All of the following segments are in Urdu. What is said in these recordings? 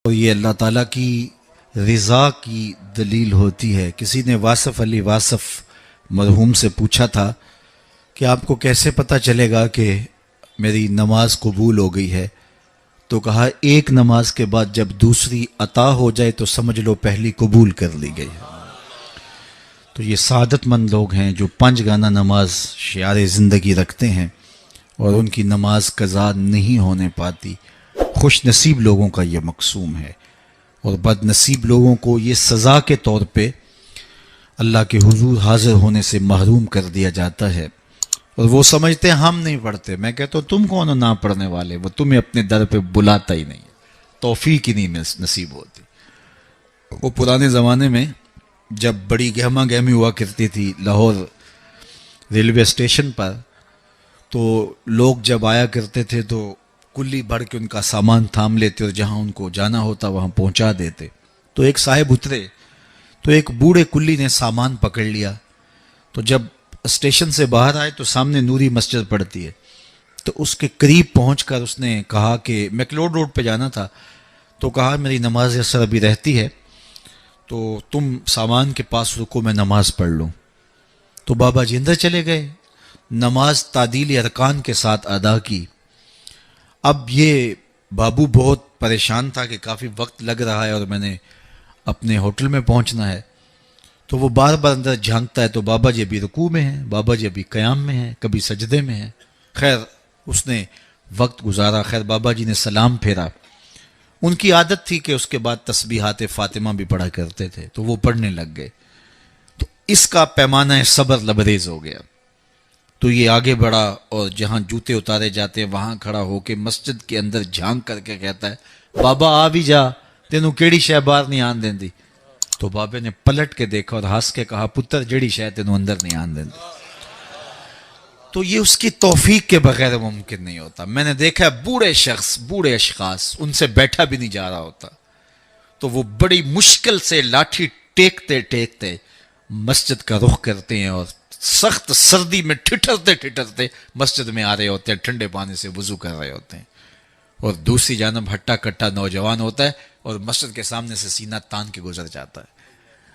اور یہ اللہ تعالیٰ کی رضا کی دلیل ہوتی ہے۔ کسی نے واصف علی واصف مرحوم سے پوچھا تھا کہ آپ کو کیسے پتہ چلے گا کہ میری نماز قبول ہو گئی ہے؟ تو کہا ایک نماز کے بعد جب دوسری عطا ہو جائے تو سمجھ لو پہلی قبول کر لی گئی ہے۔ تو یہ سعادت مند لوگ ہیں جو 5 گانا نماز شعار زندگی رکھتے ہیں اور ان کی نماز قضا نہیں ہونے پاتی۔ خوش نصیب لوگوں کا یہ مقسوم ہے، اور بد نصیب لوگوں کو یہ سزا کے طور پہ اللہ کے حضور حاضر ہونے سے محروم کر دیا جاتا ہے، اور وہ سمجھتے ہیں ہم نہیں پڑھتے۔ میں کہتا ہوں تم کون ہو نہ پڑھنے والے؟ وہ تمہیں اپنے در پہ بلاتا ہی نہیں، توفیق ہی نہیں نصیب ہوتی۔ وہ پرانے زمانے میں جب بڑی گہما گہمی ہوا کرتی تھی لاہور ریلوے اسٹیشن پر، تو لوگ جب آیا کرتے تھے تو کلی بھر کے ان کا سامان تھام لیتے اور جہاں ان کو جانا ہوتا وہاں پہنچا دیتے۔ تو ایک صاحب اترے تو ایک بوڑھے کلی نے سامان پکڑ لیا، تو جب اسٹیشن سے باہر آئے تو سامنے نوری مسجد پڑتی ہے، تو اس کے قریب پہنچ کر اس نے کہا کہ میکلوڈ روڈ پہ جانا تھا، تو کہا میری نماز اثر ابھی رہتی ہے تو تم سامان کے پاس رکو میں نماز پڑھ لوں۔ تو بابا جی اندر چلے گئے، نماز تعدیل ارکان کے ساتھ ادا کی۔ اب یہ بابو بہت پریشان تھا کہ کافی وقت لگ رہا ہے اور میں نے اپنے ہوٹل میں پہنچنا ہے، تو وہ بار بار اندر جھانکتا ہے تو بابا جی ابھی رکوع میں ہیں، بابا جی ابھی قیام میں ہیں، کبھی سجدے میں ہیں۔ خیر اس نے وقت گزارا، خیر بابا جی نے سلام پھیرا۔ ان کی عادت تھی کہ اس کے بعد تسبیحات فاطمہ بھی پڑھا کرتے تھے، تو وہ پڑھنے لگ گئے۔ تو اس کا پیمانہ صبر لبریز ہو گیا، تو یہ آگے بڑھا اور جہاں جوتے اتارے جاتے ہیں وہاں کھڑا ہو کے مسجد کے اندر جھانک کر کے کہتا ہے بابا آ بھی جا، تینوں کیڑی شے باہر نہیں آن دیندی؟ تو بابے نے پلٹ کے دیکھا اور ہنس کے کہا پتر جڑی شے تینوں اندر نہیں آن دیندی۔ تو یہ اس کی توفیق کے بغیر ممکن نہیں ہوتا۔ میں نے دیکھا ہے بوڑھے شخص، بوڑھے اشخاص، ان سے بیٹھا بھی نہیں جا رہا ہوتا، تو وہ بڑی مشکل سے لاٹھی ٹیکتے ٹیکتے مسجد کا رخ کرتے ہیں اور سخت سردی میں ٹھٹرتے ٹھٹرتے مسجد میں آ رہے ہوتے ہیں، ٹھنڈے پانی سے وضو کر رہے ہوتے ہیں، اور دوسری جانب ہٹا کٹا نوجوان ہوتا ہے اور مسجد کے سامنے سے سینہ تان کے گزر جاتا ہے۔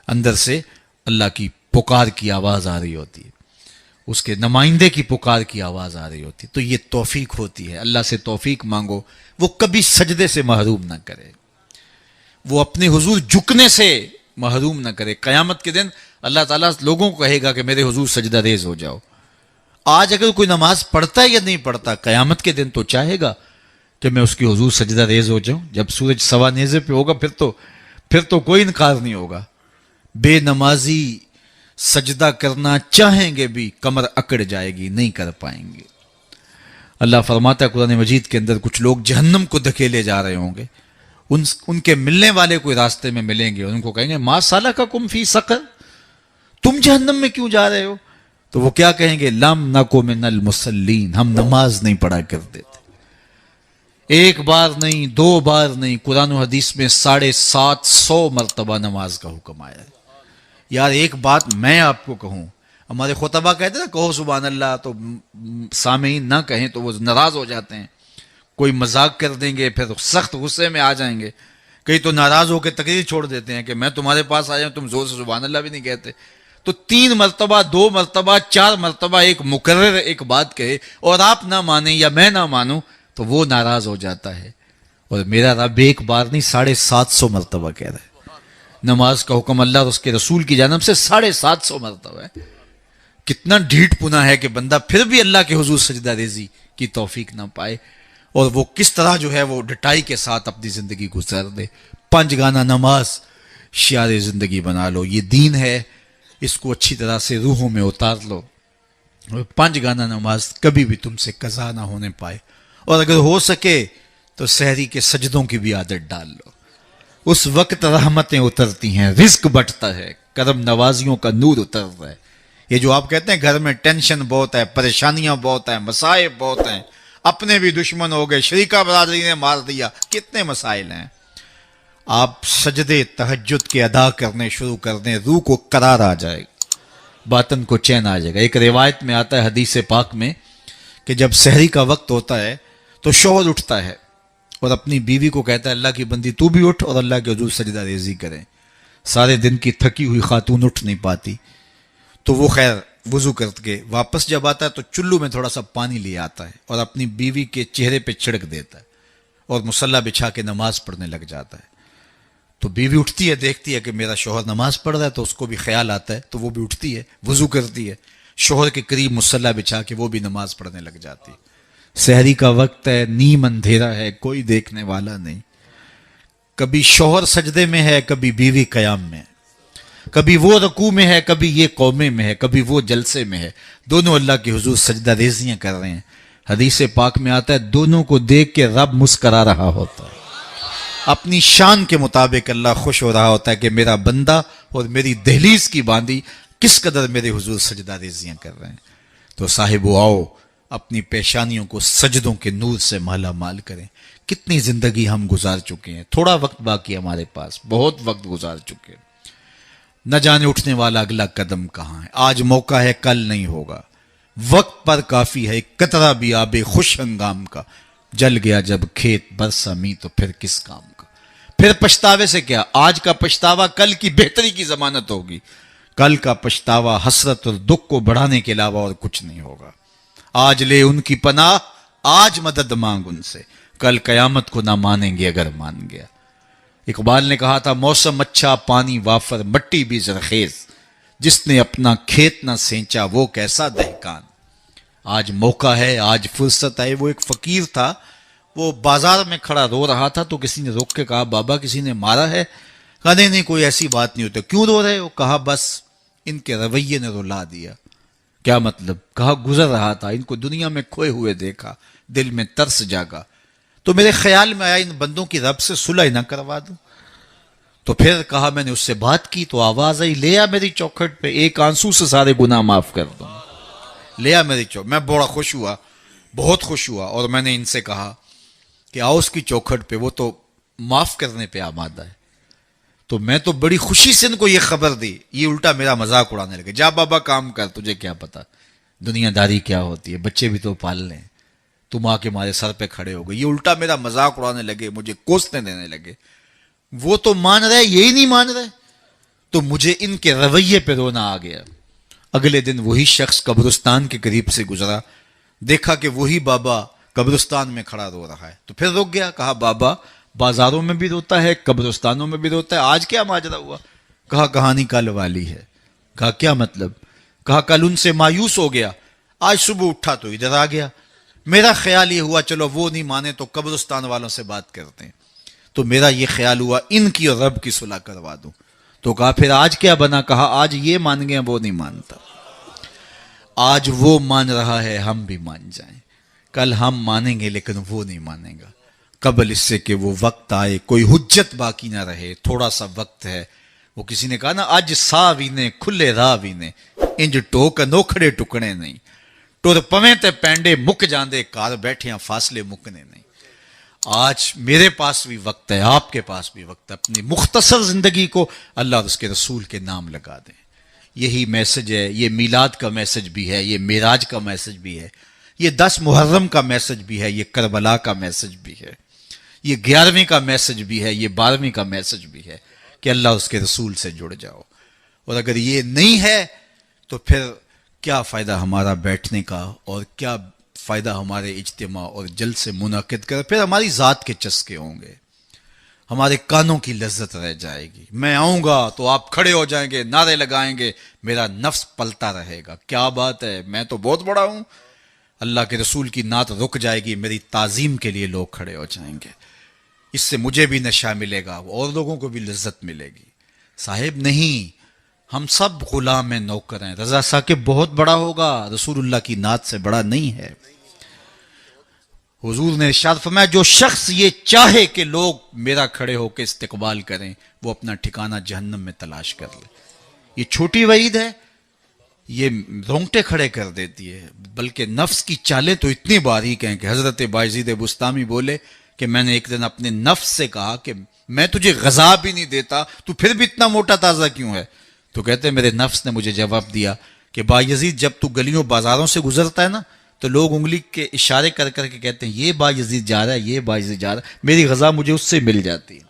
اندر سے اللہ کی پکار کی آواز آ رہی ہوتی ہے، اس کے نمائندے کی پکار کی آواز آ رہی ہوتی ہے۔ تو یہ توفیق ہوتی ہے، اللہ سے توفیق مانگو، وہ کبھی سجدے سے محروم نہ کرے، وہ اپنے حضور جھکنے سے محروم نہ کرے۔ قیامت کے دن اللہ تعالیٰ لوگوں کو کہے گا کہ میرے حضور سجدہ ریز ہو جاؤ۔ آج اگر کوئی نماز پڑھتا ہے یا نہیں پڑھتا، قیامت کے دن تو چاہے گا کہ میں اس کی حضور سجدہ ریز ہو جاؤں۔ جب سورج سوا نیزے پہ ہوگا پھر تو کوئی انکار نہیں ہوگا۔ بے نمازی سجدہ کرنا چاہیں گے بھی کمر اکڑ جائے گی، نہیں کر پائیں گے۔ اللہ فرماتا ہے قرآن مجید کے اندر کچھ لوگ جہنم کو دھکیلے جا رہے ہوں گے، ان کے ملنے والے کوئی راستے میں ملیں گے، ان کو کہیں گے ما سلککم فی سقر، تم جہنم میں کیوں جا رہے ہو؟ تو وہ کیا کہیں گے؟ لم نکو من المصلین، ہم نماز نہیں پڑھا کرتے تھے۔ ایک بار نہیں، 2 بار نہیں، قرآن و حدیث میں 750 مرتبہ نماز کا حکم آیا ہے۔ یار ایک بات میں آپ کو کہوں، ہمارے خطبہ کہتے ہیں کہو سبحان اللہ، تو سامعین نہ کہیں تو وہ ناراض ہو جاتے ہیں، کوئی مذاق کر دیں گے پھر سخت غصے میں آ جائیں گے، کئی تو ناراض ہو کے تقریر چھوڑ دیتے ہیں کہ میں تمہارے پاس آیا ہوں تم زور سے سبحان اللہ بھی نہیں کہتے۔ تو 3 مرتبہ، 2 مرتبہ، 4 مرتبہ ایک مکرر ایک بات کہے اور آپ نہ مانیں یا میں نہ مانوں تو وہ ناراض ہو جاتا ہے، اور میرا رب ایک بار نہیں 750 مرتبہ کہہ رہا ہے۔ نماز کا حکم اللہ اور اس کے رسول کی جانب سے 750 مرتبہ ہے۔ کتنا ڈھیٹ پنا ہے کہ بندہ پھر بھی اللہ کے حضور سجدہ ریزی کی توفیق نہ پائے، اور وہ کس طرح جو ہے وہ ڈٹائی کے ساتھ اپنی زندگی گزار دے۔ 5 گانا نماز شعار زندگی بنا لو، یہ دین ہے، اس کو اچھی طرح سے روحوں میں اتار لو، اور 5 گانا نماز کبھی بھی تم سے قضا نہ ہونے پائے، اور اگر ہو سکے تو سحری کے سجدوں کی بھی عادت ڈال لو۔ اس وقت رحمتیں اترتی ہیں، رزق بٹتا ہے، کرم نوازیوں کا نور اترتا ہے۔ یہ جو آپ کہتے ہیں گھر میں ٹینشن بہت ہے، پریشانیاں بہت ہیں، مسائل بہت ہیں، اپنے بھی دشمن ہو گئے، شریکہ برادری نے مار دیا، کتنے مسائل ہیں، آپ سجدے تہجد کے ادا کرنے شروع کر دیں، روح کو قرار آ جائے گا، باطن کو چین آ جائے گا۔ ایک روایت میں آتا ہے حدیث پاک میں کہ جب سحری کا وقت ہوتا ہے تو شوہر اٹھتا ہے اور اپنی بیوی کو کہتا ہے اللہ کی بندی تو بھی اٹھ اور اللہ کے حضور سجدہ ریزی کریں. سارے دن کی تھکی ہوئی خاتون اٹھ نہیں پاتی تو وہ خیر وضو کر کے واپس جب آتا ہے تو چلو میں تھوڑا سا پانی لے آتا ہے اور اپنی بیوی کے چہرے پہ چھڑک دیتا ہے اور مصلی بچھا کے نماز پڑھنے لگ جاتا ہے. تو بیوی اٹھتی ہے، دیکھتی ہے کہ میرا شوہر نماز پڑھ رہا ہے تو اس کو بھی خیال آتا ہے تو وہ بھی اٹھتی ہے، وضو کرتی ہے، شوہر کے قریب مصلی بچھا کے وہ بھی نماز پڑھنے لگ جاتی ہے. سحری کا وقت ہے، نیم اندھیرا ہے، کوئی دیکھنے والا نہیں. کبھی شوہر سجدے میں ہے، کبھی بیوی قیام میں ہے، کبھی وہ رکوع میں ہے، کبھی یہ قومے میں ہے، کبھی وہ جلسے میں ہے. دونوں اللہ کے حضور سجدہ ریزیاں کر رہے ہیں. حدیث پاک میں آتا ہے دونوں کو دیکھ کے رب مسکرا رہا ہوتا ہے. اپنی شان کے مطابق اللہ خوش ہو رہا ہوتا ہے کہ میرا بندہ اور میری دہلیز کی باندی کس قدر میرے حضور سجدہ ریزیاں کر رہے ہیں. تو صاحبو آؤ اپنی پیشانیوں کو سجدوں کے نور سے مالا مال کریں. کتنی زندگی ہم گزار چکے ہیں، تھوڑا وقت باقی ہمارے پاس، بہت وقت گزار چکے ہیں. نہ جانے اٹھنے والا اگلا قدم کہاں ہے. آج موقع ہے کل نہیں ہوگا. وقت پر کافی ہے قطرہ بھی آب خوش ہنگام کا. جل گیا جب کھیت برسا می تو پھر کس کام کا. پھر پچھتاوے سے کیا، آج کا پچھتاوا کل کی بہتری کی ضمانت ہوگی. کل کا پچھتاوا حسرت اور دکھ کو بڑھانے کے علاوہ اور کچھ نہیں ہوگا. آج لے ان کی پناہ، آج مدد مانگ ان سے، کل قیامت کو نہ مانیں گے اگر مان گیا. اقبال نے کہا تھا موسم اچھا پانی وافر مٹی بھی زرخیز، جس نے اپنا کھیت نہ سینچا وہ کیسا دہقان. آج موقع ہے، آج فرصت ہے. وہ ایک فقیر تھا، وہ بازار میں کھڑا رو رہا تھا تو کسی نے روک کے کہا بابا کسی نے مارا ہے؟ کہا نہیں کوئی ایسی بات نہیں ہوتی. کیوں رو رہے ہو؟ کہا بس ان کے رویے نے رلا دیا. کیا مطلب؟ کہا گزر رہا تھا، ان کو دنیا میں کھوئے ہوئے دیکھا، دل میں ترس جاگا تو میرے خیال میں آیا ان بندوں کی رب سے صلح نہ کروا دوں. تو پھر کہا میں نے اس سے بات کی تو آواز آئی لے آ میری چوکھٹ پہ، ایک آنسو سے سارے گناہ معاف کر دوں. لے آ میری چوکھٹ. میں بڑا خوش ہوا، بہت خوش ہوا، اور میں نے ان سے کہا کہ آؤ اس کی چوکھٹ پہ، وہ تو معاف کرنے پہ آمادہ ہے. تو میں تو بڑی خوشی سے ان کو یہ خبر دی. یہ الٹا میرا مذاق اڑانے لگے. جا بابا کام کر، تجھے کیا پتا دنیا داری کیا ہوتی ہے، بچے بھی تو پال لیں، تم آ کے ہمارے سر پہ کھڑے ہو گئے. یہ الٹا میرا مذاق اڑانے لگے، مجھے کوسنے دینے لگے. وہ تو مان رہے، یہی نہیں مان رہے. تو مجھے ان کے رویے پہ رونا آ گیا. اگلے دن وہی شخص قبرستان کے قریب سے گزرا، دیکھا کہ وہی بابا قبرستان میں کھڑا رو رہا ہے. تو پھر رک گیا. کہا بابا بازاروں میں بھی روتا ہے، قبرستانوں میں بھی روتا ہے، آج کیا ماجرا ہوا؟ کہا کہانی کل والی ہے. کہا کیا مطلب؟ کہا کل ان سے مایوس ہو گیا، آج صبح اٹھا تو ادھر آ گیا. میرا خیال یہ ہوا چلو وہ نہیں مانے تو قبرستان والوں سے بات کرتے ہیں. تو میرا یہ خیال ہوا ان کی اور رب کی صلح کروا دوں. تو کہا پھر آج کیا بنا؟ کہا آج یہ مان گئے وہ نہیں مانتا. آج وہ مان رہا ہے ہم بھی مان جائیں. کل ہم مانیں گے لیکن وہ نہیں مانے گا. قبل اس سے کہ وہ وقت آئے کوئی حجت باقی نہ رہے. تھوڑا سا وقت ہے. وہ کسی نے کہا نا اج سا وینے کھلے راہ وینے، انج ٹوک نوکھڑے ٹکڑے نہیں، ٹر پویں تے پینڈے مک جاندے کار بیٹھیاں فاصلے مکنے نہیں. آج میرے پاس بھی وقت ہے، آپ کے پاس بھی وقت ہے. اپنی مختصر زندگی کو اللہ اور اس کے رسول کے نام لگا دیں. یہی میسج ہے. یہ میلاد کا میسج بھی ہے، یہ معراج کا میسج بھی ہے، یہ 10 محرم کا میسج بھی ہے، یہ کربلا کا میسج بھی ہے، یہ 11ویں کا میسج بھی ہے، یہ 12ویں کا میسج بھی ہے کہ اللہ اس کے رسول سے جڑ جاؤ. اور اگر یہ نہیں ہے تو پھر کیا فائدہ ہمارا بیٹھنے کا، اور کیا فائدہ ہمارے اجتماع اور جلسے منعقد کر. پھر ہماری ذات کے چسکے ہوں گے، ہمارے کانوں کی لذت رہ جائے گی. میں آؤں گا تو آپ کھڑے ہو جائیں گے، نعرے لگائیں گے، میرا نفس پلتا رہے گا کیا بات ہے میں تو بہت بڑا ہوں. اللہ کے رسول کی نعت رک جائے گی، میری تعظیم کے لیے لوگ کھڑے ہو جائیں گے. اس سے مجھے بھی نشہ ملے گا اور لوگوں کو بھی لذت ملے گی. صاحب نہیں، ہم سب غلام نوکر ہیں. رضا ثاقب بہت بڑا ہوگا، رسول اللہ کی نعت سے بڑا نہیں ہے. حضور نے ارشاد فرمایا جو شخص یہ چاہے کہ لوگ میرا کھڑے ہو کے استقبال کریں وہ اپنا ٹھکانہ جہنم میں تلاش کر لے. یہ چھوٹی وعید ہے، یہ رونگٹے کھڑے کر دیتی ہے. بلکہ نفس کی چالیں تو اتنی باریک ہیں کہ حضرت بایزید بستامی بولے کہ میں نے ایک دن اپنے نفس سے کہا کہ میں تجھے غذا بھی نہیں دیتا، تو پھر بھی اتنا موٹا تازہ کیوں ہے؟ تو کہتے ہیں میرے نفس نے مجھے جواب دیا کہ بایزید جب تو گلیوں بازاروں سے گزرتا ہے نا تو لوگ انگلی کے اشارے کر کر کے کہتے ہیں یہ بایزید جا رہا ہے، یہ بایزید جا رہا ہے، میری غذا مجھے اس سے مل جاتی ہے۔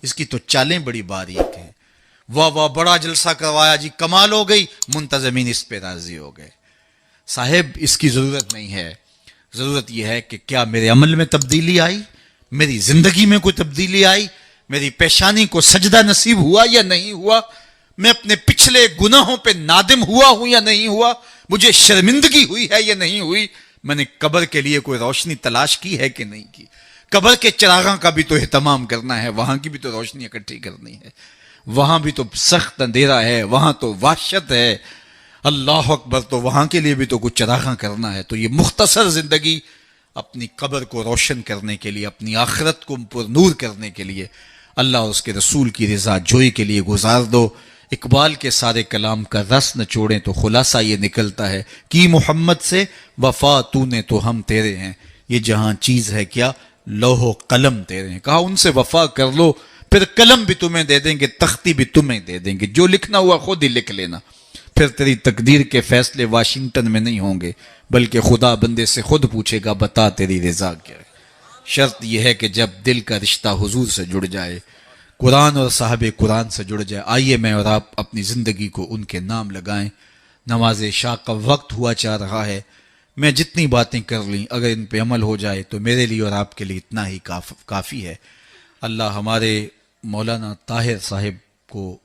اس کی تو چالیں بڑی باریک ہیں۔ واہ واہ بڑا جلسہ کروایا جی، کمال ہو گئی، منتظمین اس پہ راضی ہو گئے۔ صاحب اس کی ضرورت نہیں ہے، ضرورت یہ ہے کہ کیا میرے عمل میں تبدیلی آئی، میری زندگی میں کوئی تبدیلی آئی، میری پیشانی کو سجدہ نصیب ہوا یا نہیں ہوا، میں اپنے پچھلے گناہوں پہ نادم ہوا ہوں یا نہیں ہوا، مجھے شرمندگی ہوئی ہے یا نہیں ہوئی، میں نے قبر کے لیے کوئی روشنی تلاش کی ہے کہ نہیں کی، قبر کے چراغاں کا بھی تو اہتمام کرنا ہے، وہاں کی بھی تو روشنی اکٹھی کرنی ہے، وہاں بھی تو سخت اندھیرا ہے، وہاں تو وحشت ہے، اللہ اکبر، تو وہاں کے لیے بھی تو کچھ چراغاں کرنا ہے۔ تو یہ مختصر زندگی اپنی قبر کو روشن کرنے کے لیے، اپنی آخرت کو پر نور کرنے کے لیے، اللہ اور اس کے رسول کی رضا جوئی کے لیے گزار دو۔ اقبال کے سارے کلام کا رس نچوڑیں تو خلاصہ یہ نکلتا ہے کہ محمد سے وفا تو نے تو ہم تیرے ہیں، یہ جہاں چیز ہے کیا لوح و قلم تیرے ہیں، کہا ان سے وفا کر لو، پھر قلم بھی تمہیں دے دیں گے، تختی بھی تمہیں دے دیں گے، جو لکھنا ہوا خود ہی لکھ لینا، پھر تیری تقدیر کے فیصلے واشنگٹن میں نہیں ہوں گے، بلکہ خدا بندے سے خود پوچھے گا بتا تیری رضا کیا ہے۔ شرط یہ ہے کہ جب دل کا رشتہ حضور سے جڑ جائے، قرآن اور صاحب قرآن سے جڑ جائے، آئیے میں اور آپ اپنی زندگی کو ان کے نام لگائیں۔ نماز عشاء کا وقت ہوا چاہ رہا ہے، میں جتنی باتیں کر لیں اگر ان پہ عمل ہو جائے تو میرے لیے اور آپ کے لیے اتنا ہی کافی ہے۔ اللہ ہمارے مولانا طاہر صاحب کو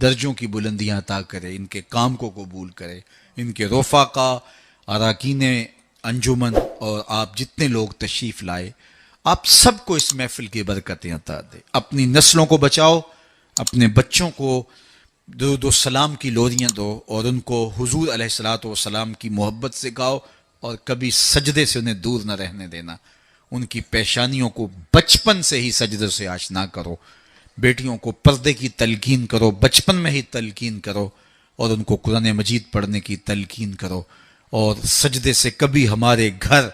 درجوں کی بلندیاں عطا کرے، ان کے کام کو قبول کرے، ان کے رفقا، اراکین انجمن اور آپ جتنے لوگ تشریف لائے، آپ سب کو اس محفل کی برکتیں عطا دے۔ اپنی نسلوں کو بچاؤ، اپنے بچوں کو درود و سلام کی لوریاں دو اور ان کو حضور علیہ الصلوۃ والسلام کی محبت سکھاؤ، اور کبھی سجدے سے انہیں دور نہ رہنے دینا۔ ان کی پیشانیوں کو بچپن سے ہی سجدے سے آشنا کرو، بیٹیوں کو پردے کی تلقین کرو، بچپن میں ہی تلقین کرو، اور ان کو قرآن مجید پڑھنے کی تلقین کرو، اور سجدے سے کبھی ہمارے گھر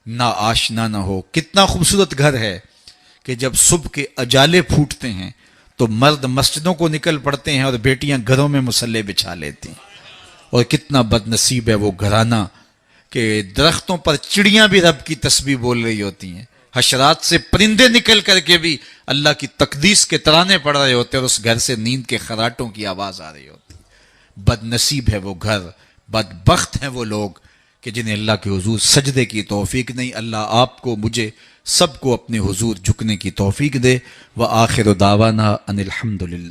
نا آشنا نہ ہو۔ کتنا خوبصورت گھر ہے کہ جب صبح کے اجالے پھوٹتے ہیں تو مرد مسجدوں کو نکل پڑتے ہیں اور بیٹیاں گھروں میں مصلے بچھا لیتی ہیں، اور کتنا بد نصیب ہے وہ گھرانہ کہ درختوں پر چڑیاں بھی رب کی تسبیح بول رہی ہوتی ہیں، حشرات سے پرندے نکل کر کے بھی اللہ کی تقدیس کے ترانے پڑھ رہے ہوتے ہیں، اور اس گھر سے نیند کے خراٹوں کی آواز آ رہی ہوتی ہے۔ بد نصیب ہے وہ گھر، بدبخت ہیں وہ لوگ کہ جنہیں اللہ کے حضور سجدے کی توفیق نہیں۔ اللہ آپ کو، مجھے، سب کو اپنے حضور جھکنے کی توفیق دے۔ وآخر دعوانا ان الحمدللہ۔